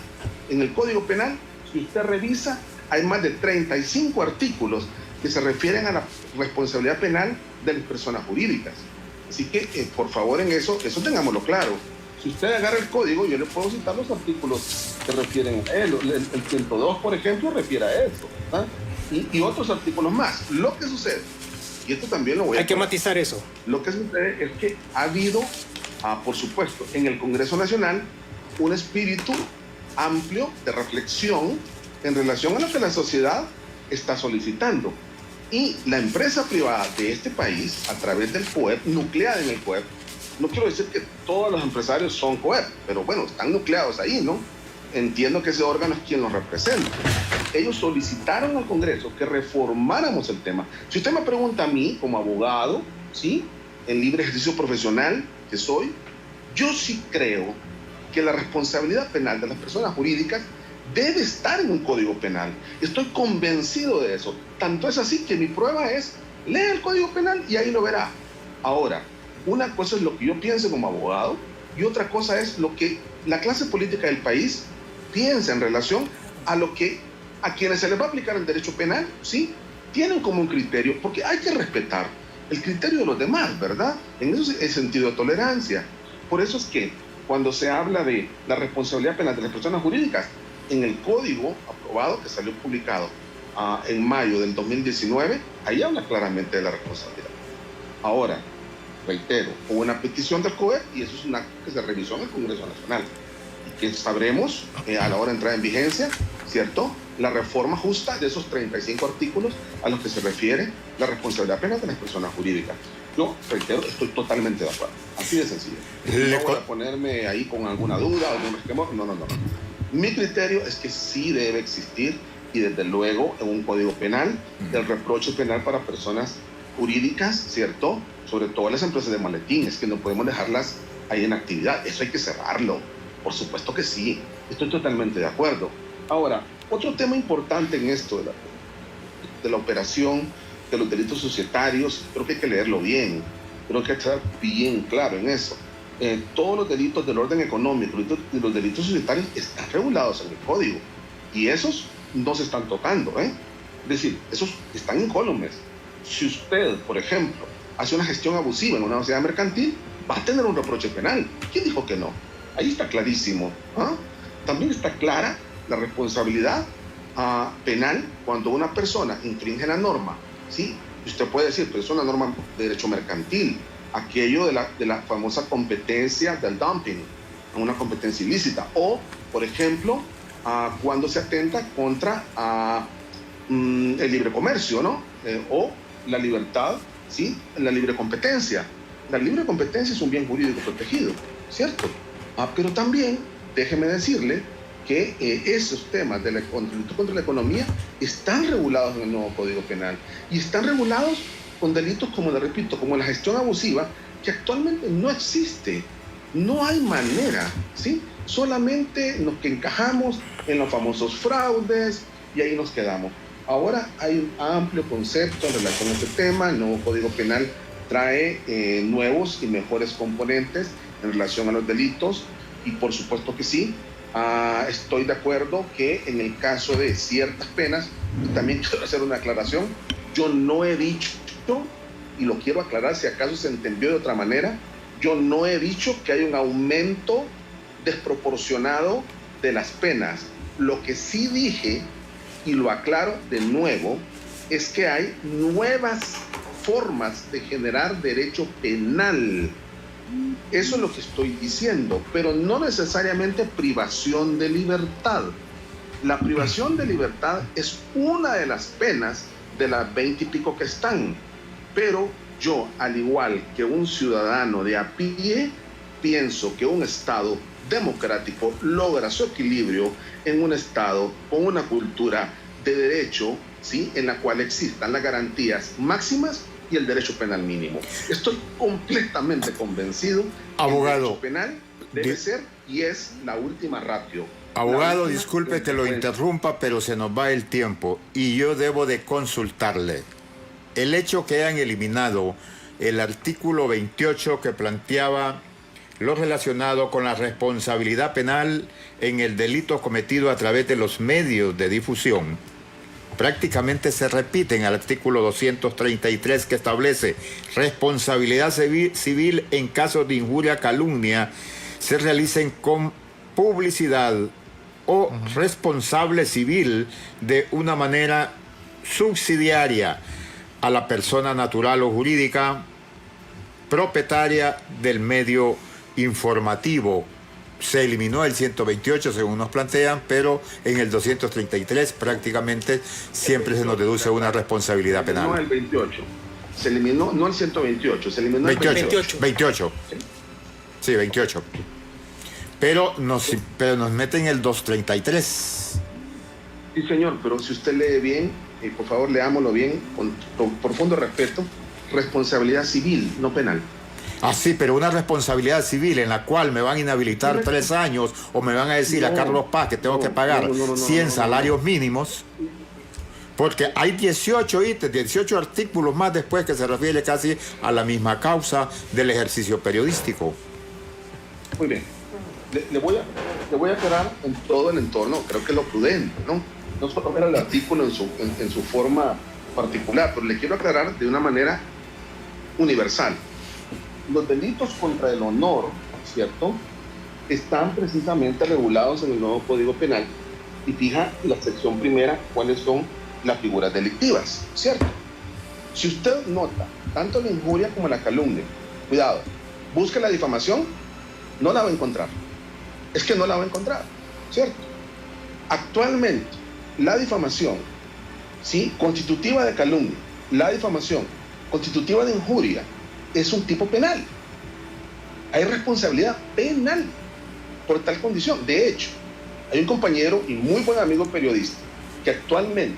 en el Código Penal. Si usted revisa, hay más de 35 artículos que se refieren a la responsabilidad penal de las personas jurídicas. Así que, por favor, en eso tengámoslo claro. Si usted agarra el código, yo le puedo citar los artículos que refieren a él. El 102, por ejemplo, refiere a eso, ¿verdad? Y otros artículos más. Lo que sucede, y esto también lo voy a... Hay que matizar eso. Lo que sucede es que ha habido, por supuesto, en el Congreso Nacional, un espíritu amplio de reflexión en relación a lo que la sociedad está solicitando. Y la empresa privada de este país, a través del COEP, nucleada en el COEP, no quiero decir que todos los empresarios son COEP, pero bueno, están nucleados ahí, ¿no? Entiendo que ese órgano es quien los representa. Ellos solicitaron al Congreso que reformáramos el tema. Si usted me pregunta a mí, como abogado, ¿sí?, en libre ejercicio profesional que soy, yo sí creo que la responsabilidad penal de las personas jurídicas debe estar en un código penal. Estoy convencido de eso. Tanto es así que mi prueba es, lea el Código Penal y ahí lo verá. Ahora, una cosa es lo que yo pienso como abogado y otra cosa es lo que la clase política del país piensa en relación a lo que a quienes se les va a aplicar el derecho penal, ¿sí?, tienen como un criterio, porque hay que respetar el criterio de los demás, ¿verdad? En eso es el sentido de tolerancia. Por eso es que cuando se habla de la responsabilidad penal de las personas jurídicas, en el código aprobado que salió publicado en mayo del 2019, ahí habla claramente de la responsabilidad. Ahora, reitero, hubo una petición del COEP y eso es un acto que se revisó en el Congreso Nacional y que sabremos a la hora de entrar en vigencia, ¿cierto?, la reforma justa de esos 35 artículos a los que se refiere la responsabilidad penal de las personas jurídicas. Yo, reitero, estoy totalmente de acuerdo. Así de sencillo. No voy a ponerme ahí con alguna duda o algún resquemor. No. Mi criterio es que sí debe existir, y desde luego en un código penal, el reproche penal para personas jurídicas, ¿cierto?, sobre todo las empresas de maletines, que no podemos dejarlas ahí en actividad. Eso hay que cerrarlo. Por supuesto que sí. Estoy totalmente de acuerdo. Ahora, otro tema importante en esto de la operación de los delitos societarios, creo que hay que leerlo bien. Creo que hay que estar bien claro en eso. Todos los delitos del orden económico y los delitos societarios están regulados en el código. Y esos no se están tocando, ¿eh? Es decir, esos están incólumes. Si usted, por ejemplo, hace una gestión abusiva en una sociedad mercantil, va a tener un reproche penal. ¿Quién dijo que no? Ahí está clarísimo. También está clara la responsabilidad penal cuando una persona infringe la norma, ¿sí? Usted puede decir, pero es una norma de derecho mercantil, aquello de la famosa competencia del dumping, una competencia ilícita, o, por ejemplo, cuando se atenta contra el libre comercio, ¿no? O la libertad, ¿sí?, la libre competencia. La libre competencia es un bien jurídico protegido, ¿cierto? Pero también, déjeme decirle que esos temas de la lucha contra la economía están regulados en el nuevo Código Penal y están regulados con delitos como, le repito, como la gestión abusiva, que actualmente no existe. No hay manera, ¿sí? Solamente nos que encajamos en los famosos fraudes y ahí nos quedamos. Ahora hay un amplio concepto en relación a este tema. El nuevo Código Penal trae nuevos y mejores componentes en relación a los delitos y por supuesto que sí. Estoy de acuerdo que en el caso de ciertas penas, y también quiero hacer una aclaración, yo no he dicho, y lo quiero aclarar si acaso se entendió de otra manera, yo no he dicho que hay un aumento desproporcionado de las penas. Lo que sí dije, y lo aclaro de nuevo, es que hay nuevas formas de generar derecho penal. Eso es lo que estoy diciendo, pero no necesariamente privación de libertad. La privación de libertad es una de las penas de las 20 y pico que están, pero yo, al igual que un ciudadano de a pie, pienso que un Estado democrático logra su equilibrio en un Estado con una cultura de derecho, ¿sí?, en la cual existan las garantías máximas y el derecho penal mínimo. Estoy completamente convencido que el derecho penal debe ser y es la última ratio. Abogado, disculpe que lo interrumpa, pero se nos va el tiempo y yo debo de consultarle. El hecho que hayan eliminado el artículo 28 que planteaba lo relacionado con la responsabilidad penal en el delito cometido a través de los medios de difusión, prácticamente se repite en el artículo 233 que establece responsabilidad civil en casos de injuria, calumnia, se realicen con publicidad o responsable civil de una manera subsidiaria a la persona natural o jurídica propietaria del medio informativo. Se eliminó el 128 según nos plantean, pero en el 233 prácticamente siempre se nos deduce una responsabilidad penal. No el 28, se eliminó, no el 128, se eliminó el 28. Sí, 28. Pero nos meten el 233. Sí, señor, pero si usted lee bien, por favor leámoslo bien, con profundo respeto, responsabilidad civil, no penal. Ah, sí, pero una responsabilidad civil en la cual me van a inhabilitar 3 años o me van a decir a Carlos Paz que tengo que pagar 100 salarios mínimos, porque hay 18 ítems, 18 artículos más después que se refiere casi a la misma causa del ejercicio periodístico. Muy bien. Le voy a aclarar en todo el entorno, creo que es lo prudente, ¿no? No solo ver el artículo en su forma particular, pero le quiero aclarar de una manera universal. Los delitos contra el honor, ¿cierto?, están precisamente regulados en el nuevo Código Penal y fija la sección primera cuáles son las figuras delictivas, ¿cierto? Si usted nota tanto la injuria como la calumnia, cuidado, busque la difamación, no la va a encontrar. Es que no la va a encontrar, ¿cierto? Actualmente, la difamación, ¿sí?, constitutiva de calumnia, la difamación constitutiva de injuria, es un tipo penal. Hay responsabilidad penal por tal condición. De hecho, hay un compañero y muy buen amigo periodista que actualmente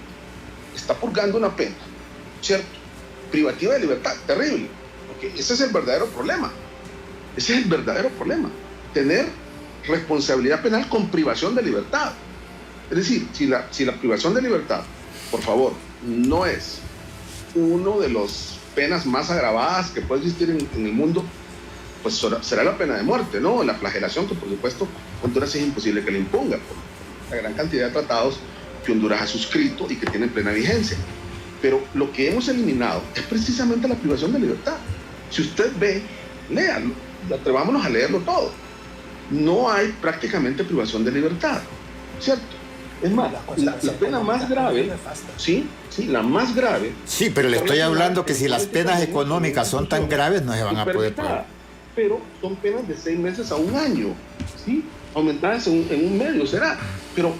está purgando una pena, ¿cierto?, privativa de libertad, terrible, porque ese es el verdadero problema. Ese es el verdadero problema, tener responsabilidad penal con privación de libertad. Es decir, si la privación de libertad, por favor, no es uno de los penas más agravadas que puede existir en el mundo, pues será la pena de muerte, ¿no? La flagelación, que por supuesto Honduras es imposible que le imponga por la gran cantidad de tratados que Honduras ha suscrito y que tienen plena vigencia. Pero lo que hemos eliminado es precisamente la privación de libertad. Si usted ve, léalo, atrevámonos a leerlo todo. No hay prácticamente privación de libertad, ¿cierto? Es más, la pena más grave, sí, la más grave. Sí, pero le estoy hablando que si las penas económicas son tan graves no se van a poder pagar. Pero son penas de 6 meses a 1 año, ¿sí? Aumentadas en un medio, será. Pero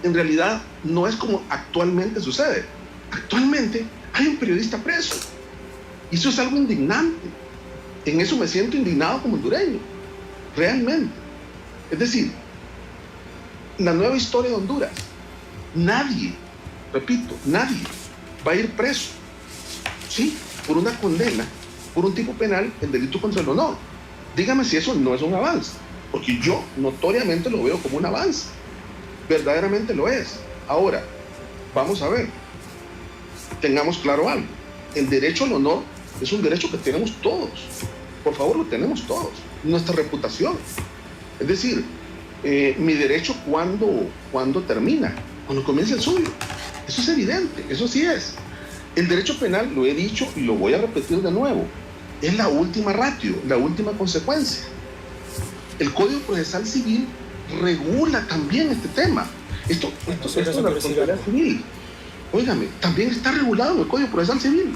en realidad no es como actualmente sucede. Actualmente hay un periodista preso. Y eso es algo indignante. En eso me siento indignado como hondureño. Realmente. Es decir, la nueva historia de Honduras, nadie, repito, nadie va a ir preso, ¿sí?, por una condena, por un tipo penal en delito contra el honor. Dígame si eso no es un avance, porque yo notoriamente lo veo como un avance, verdaderamente lo es. Ahora, vamos a ver, tengamos claro algo, el derecho al honor es un derecho que tenemos todos, por favor, lo tenemos todos, nuestra reputación. Es decir, mi derecho cuando termina, cuando comienza el suyo. Eso es evidente, eso sí es. El derecho penal, lo he dicho y lo voy a repetir de nuevo, es la última ratio, la última consecuencia. El Código Procesal Civil regula también este tema. Esto es la responsabilidad civil. Óigame, también está regulado en el Código Procesal Civil.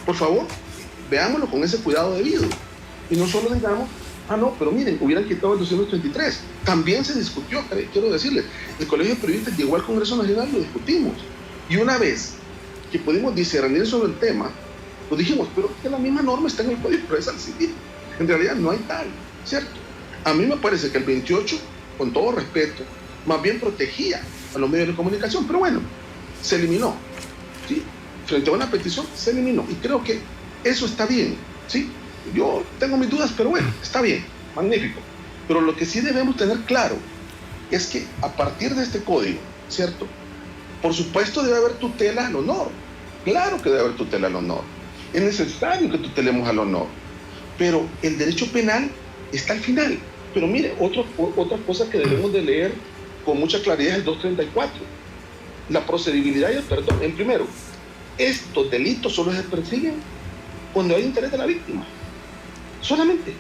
Por favor, veámoslo con ese cuidado debido. Y no solo digamos, no, pero miren, hubieran quitado el 233. También se discutió, quiero decirles, el Colegio de Periodistas llegó al Congreso Nacional y lo discutimos. Y una vez que pudimos discernir sobre el tema, pues dijimos, pero que la misma norma está en el Código Procesal Civil. En realidad no hay tal, ¿cierto? A mí me parece que el 28, con todo respeto, más bien protegía a los medios de comunicación, pero bueno, se eliminó, ¿sí? Frente a una petición, se eliminó. Y creo que eso está bien, ¿sí? Yo tengo mis dudas, pero bueno, está bien, magnífico. Pero lo que sí debemos tener claro es que a partir de este código, ¿cierto? Por supuesto debe haber tutela al honor. Claro que debe haber tutela al honor. Es necesario que tutelemos al honor. Pero el derecho penal está al final. Pero mire, otra cosa que debemos de leer con mucha claridad es el 234. La procedibilidad y el perdón. En primero, estos delitos solo se persiguen cuando hay interés de la víctima. Solamente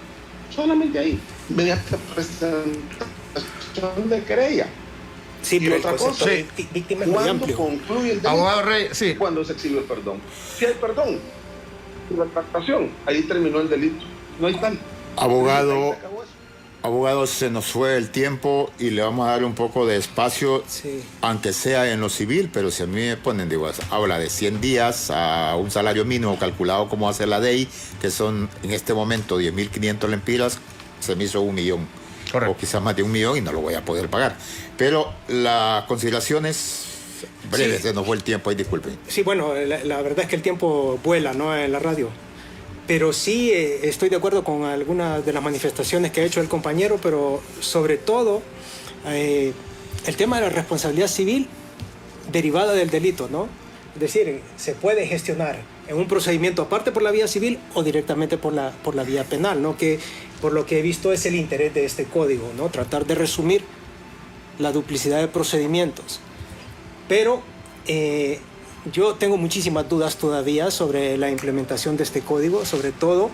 ahí. Mediante presentación de querella. Sí, Y pero otra el concepto cosa, de víctima es muy ¿cuándo amplio. concluye el delito? Abogado Rey, sí. Cuando se exhibe el perdón. Si hay perdón, retractación, ahí terminó el delito. No hay tal. Abogado, Ahí se acabó eso. abogado, se nos fue el tiempo y le vamos a dar un poco de espacio, Sí. aunque sea en lo civil, pero si a mí me ponen, digo, habla de 100 días a un salario mínimo calculado como hace la ley, que son en este momento 10.500 lempiras, se me hizo 1 millón. Correcto. O quizás más de 1 millón y no lo voy a poder pagar. Pero la consideración es breve, Sí. se nos fue el tiempo, ahí disculpen. Sí, bueno, la verdad es que el tiempo vuela, ¿no? En la radio. Pero sí estoy de acuerdo con algunas de las manifestaciones que ha hecho el compañero, pero sobre todo el tema de la responsabilidad civil derivada del delito, ¿no? Es decir, se puede gestionar en un procedimiento aparte por la vía civil o directamente por la vía penal, ¿no? Que por lo que he visto es el interés de este código, ¿no? Tratar de resumir la duplicidad de procedimientos. Pero yo tengo muchísimas dudas todavía sobre la implementación de este código, sobre todo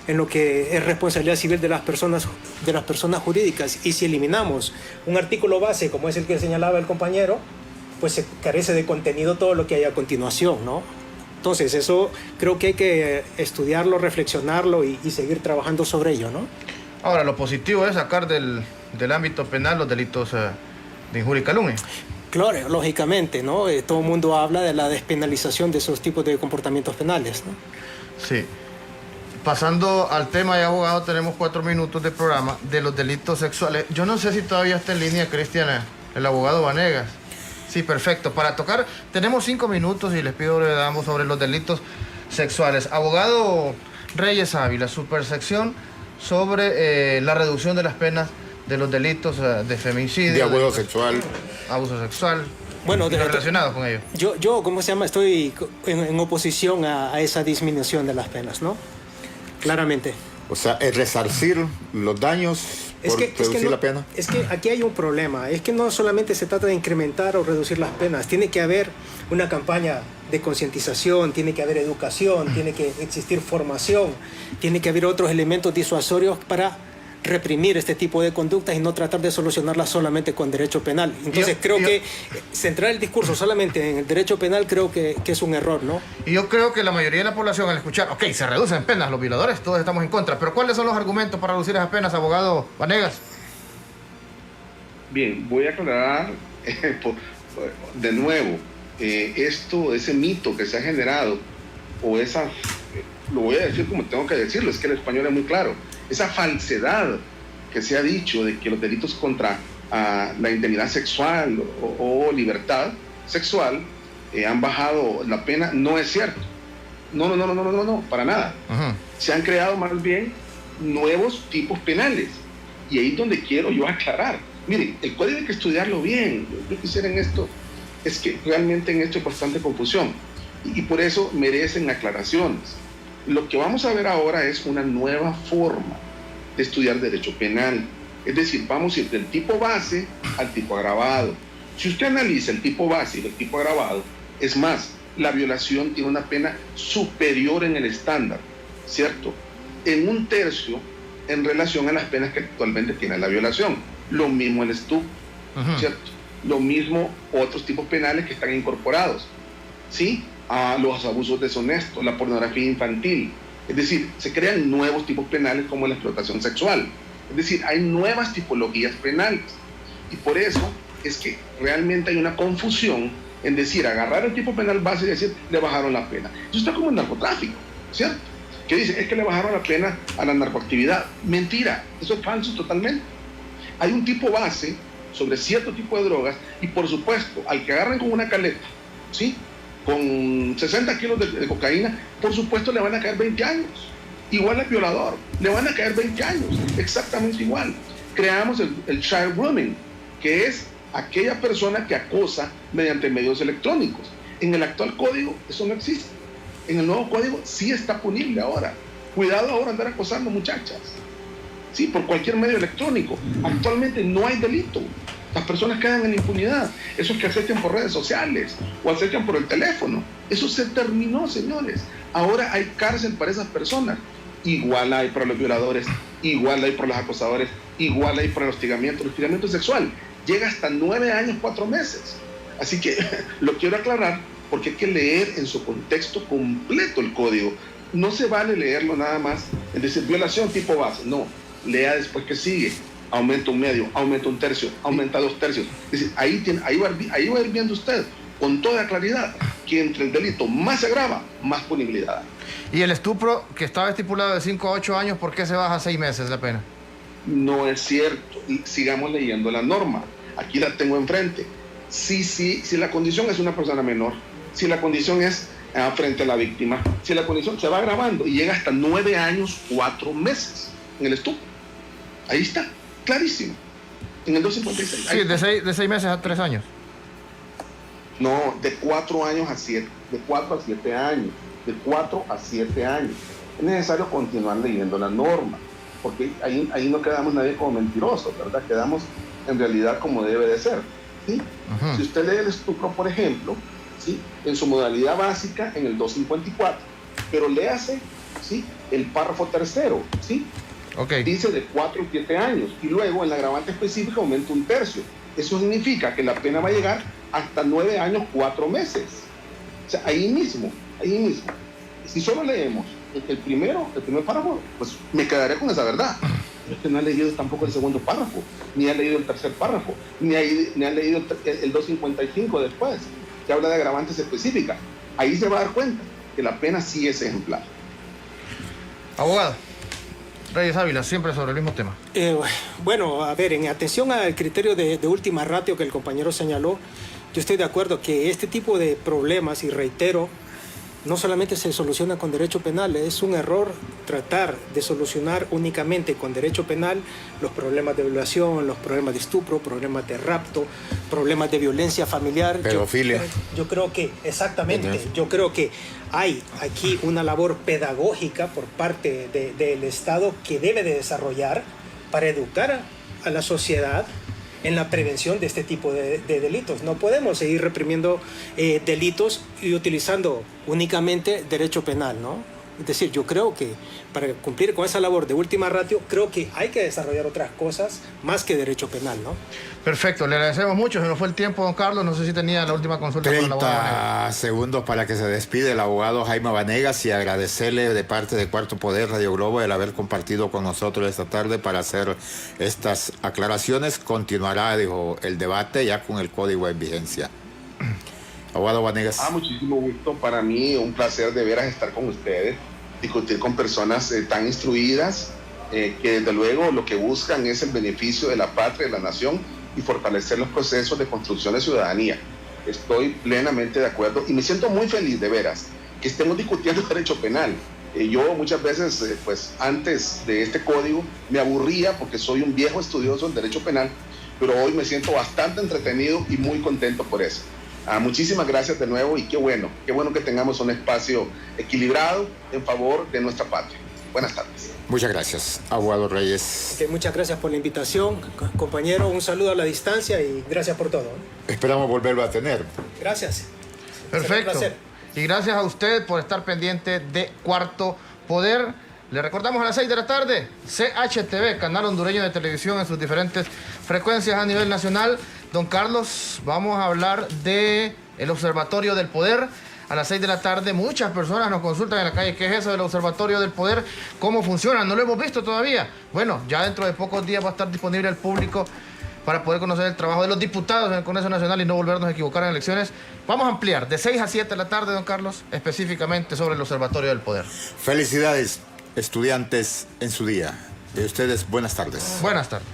en lo que es responsabilidad civil de las personas jurídicas. Y si eliminamos un artículo base como es el que señalaba el compañero, pues se carece de contenido todo lo que hay a continuación, ¿no? Entonces eso creo que hay que estudiarlo, reflexionarlo y seguir trabajando sobre ello, ¿no? Ahora, lo positivo es sacar del ámbito penal los delitos de injuria y calumnia. Claro, lógicamente, ¿no? Todo el mundo habla de la despenalización de esos tipos de comportamientos penales, ¿no? Sí. Pasando al tema de abogado, tenemos 4 minutos de programa de los delitos sexuales. Yo no sé si todavía está en línea, Cristiana, el abogado Vanegas. Sí, perfecto. Para tocar, tenemos 5 minutos y les pido brevedad ambos sobre los delitos sexuales. Abogado Reyes Ávila, su percepción sobre la reducción de las penas de los delitos de femicidio, De abuso sexual. abuso sexual, Bueno, y lo relacionado con ello. Yo, ¿cómo se llama? Estoy en oposición a esa disminución de las penas, ¿no? Claramente. O sea, es resarcir los daños por reducir la pena. Es que aquí hay un problema. Es que no solamente se trata de incrementar o reducir las penas. Tiene que haber una campaña de concientización, tiene que haber educación, tiene que existir formación, tiene que haber otros elementos disuasorios para reprimir este tipo de conductas y no tratar de solucionarlas solamente con derecho penal. Entonces creo que centrar el discurso solamente en el derecho penal creo que es un error, ¿no? Y yo creo que la mayoría de la población al escuchar, ok, se reducen penas los violadores, todos estamos en contra, pero ¿cuáles son los argumentos para reducir esas penas, abogado Vanegas? Bien, voy a aclarar de nuevo ese mito que se ha generado, o esa, lo voy a decir como tengo que decirlo, es que el español es muy claro, esa falsedad que se ha dicho de que los delitos contra la integridad sexual o libertad sexual han bajado la pena, no es cierto. No, para nada. Uh-huh. Se han creado más bien nuevos tipos penales. Y ahí es donde quiero yo aclarar. Miren, el código hay que estudiarlo bien. Yo quisiera en esto, es que realmente en esto hay bastante confusión. Y por eso merecen aclaraciones. Lo que vamos a ver ahora es una nueva forma de estudiar derecho penal. Es decir, vamos a ir del tipo base al tipo agravado. Si usted analiza el tipo base y el tipo agravado, es más, la violación tiene una pena superior en el estándar, ¿cierto? En 1/3 en relación a las penas que actualmente tiene la violación. Lo mismo el estupro, ¿cierto? Lo mismo otros tipos penales que están incorporados, ¿sí? A los abusos deshonestos, la pornografía infantil. Es decir, se crean nuevos tipos penales como la explotación sexual. Es decir, hay nuevas tipologías penales. Y por eso es que realmente hay una confusión en decir, agarrar el tipo penal base y decir, le bajaron la pena. Eso está como el narcotráfico, ¿cierto? Que dicen, es que le bajaron la pena a la narcoactividad. Mentira, eso es falso totalmente. Hay un tipo base sobre cierto tipo de drogas y por supuesto, al que agarren con una caleta, ¿sí? Con 60 kilos de cocaína, por supuesto le van a caer 20 años. Igual al violador, le van a caer 20 años, exactamente igual. Creamos el child grooming, que es aquella persona que acosa mediante medios electrónicos. En el actual código eso no existe. En el nuevo código sí está punible ahora. Cuidado ahora andar acosando muchachas, sí, por cualquier medio electrónico. Actualmente no hay delito. Las personas quedan en impunidad. Esos que acechan por redes sociales o acechan por el teléfono, eso se terminó, señores. Ahora hay cárcel para esas personas. Igual hay para los violadores, igual hay para los acosadores, igual hay para el hostigamiento sexual. Llega hasta 9 años, 4 meses. Así que lo quiero aclarar porque hay que leer en su contexto completo el código. No se vale leerlo nada más, es decir, violación tipo base. No, lea después que sigue. Aumenta 1/2, aumenta 1/3, aumenta 2/3. Es decir, ahí va a ir viendo usted con toda claridad que entre el delito más se agrava, más punibilidad. Y el estupro que estaba estipulado de 5 a 8 años, ¿por qué se baja a 6 meses la pena? No es cierto. Sigamos leyendo la norma. Aquí la tengo enfrente. Si la condición es una persona menor, si la condición es frente a la víctima, si la condición se va agravando y llega hasta 9 años, 4 meses en el estupro. Ahí está, clarísimo. En el 256. Sí, de 6 meses a 3 años. No, de 4 años a 7, de 4 a 7 años, de 4 a 7 años. Es necesario continuar leyendo la norma, porque ahí no quedamos nadie como mentirosos, ¿verdad? Quedamos en realidad como debe de ser, ¿sí? Uh-huh. Si usted lee el estupro, por ejemplo, ¿sí? En su modalidad básica, en el 254, pero léase, ¿sí? El párrafo tercero, ¿sí? Okay. Dice de 4 a 7 años, y luego en la agravante específica aumenta 1/3. Eso significa que la pena va a llegar hasta 9 años, 4 meses. O sea, ahí mismo. Si solo leemos el primer párrafo, pues me quedaré con esa verdad. Pero es que no ha leído tampoco el segundo párrafo, ni ha leído el tercer párrafo, ni ha leído el 255 después, que habla de agravantes específicas. Ahí se va a dar cuenta que la pena sí es ejemplar. Abogado Reyes Ávila, siempre sobre el mismo tema. Bueno, a ver, en atención al criterio de última ratio que el compañero señaló, yo estoy de acuerdo que este tipo de problemas, y reitero, no solamente se soluciona con derecho penal, es un error tratar de solucionar únicamente con derecho penal los problemas de violación, los problemas de estupro, problemas de rapto, problemas de violencia familiar. Pedofilia. Yo creo que, exactamente, yo creo que hay aquí una labor pedagógica por parte del Estado que debe de desarrollar para educar a la sociedad en la prevención de este tipo de delitos. No podemos seguir reprimiendo delitos y utilizando únicamente derecho penal, ¿no? Es decir, yo creo que para cumplir con esa labor de última ratio, creo que hay que desarrollar otras cosas más que derecho penal, ¿no? Perfecto, le agradecemos mucho. Se nos fue el tiempo, don Carlos. No sé si tenía la última consulta. 30 segundos para que se despide el abogado Jaime Vanegas y agradecerle de parte de Cuarto Poder Radio Globo el haber compartido con nosotros esta tarde para hacer estas aclaraciones. Continuará, dijo, el debate ya con el código en vigencia. Abogado Vanegas. Muchísimo gusto para mí, un placer de veras estar con ustedes, discutir con personas tan instruidas, que desde luego lo que buscan es el beneficio de la patria, de la nación y fortalecer los procesos de construcción de ciudadanía. Estoy plenamente de acuerdo y me siento muy feliz de veras que estemos discutiendo derecho penal. Yo muchas veces, pues antes de este código, me aburría porque soy un viejo estudioso del derecho penal, pero hoy me siento bastante entretenido y muy contento por eso. Muchísimas gracias de nuevo y qué bueno que tengamos un espacio equilibrado en favor de nuestra patria. Buenas tardes. Muchas gracias, abogado Reyes. Muchas gracias por la invitación, compañero. Un saludo a la distancia y gracias por todo. Esperamos volverlo a tener. Gracias. Perfecto. Y gracias a usted por estar pendiente de Cuarto Poder. Le recordamos a las 6 de la tarde, CHTV, canal hondureño de televisión en sus diferentes frecuencias a nivel nacional. Don Carlos, vamos a hablar de el Observatorio del Poder. A las 6 de la tarde, muchas personas nos consultan en la calle. ¿Qué es eso del Observatorio del Poder? ¿Cómo funciona? No lo hemos visto todavía. Bueno, ya dentro de pocos días va a estar disponible al público para poder conocer el trabajo de los diputados en el Congreso Nacional y no volvernos a equivocar en elecciones. Vamos a ampliar de 6 a 7 de la tarde, don Carlos, específicamente sobre el Observatorio del Poder. Felicidades, estudiantes, en su día. De ustedes, buenas tardes. Buenas tardes.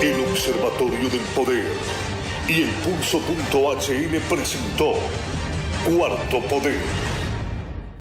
El Observatorio del Poder y el Pulso.hn presentó Cuarto Poder.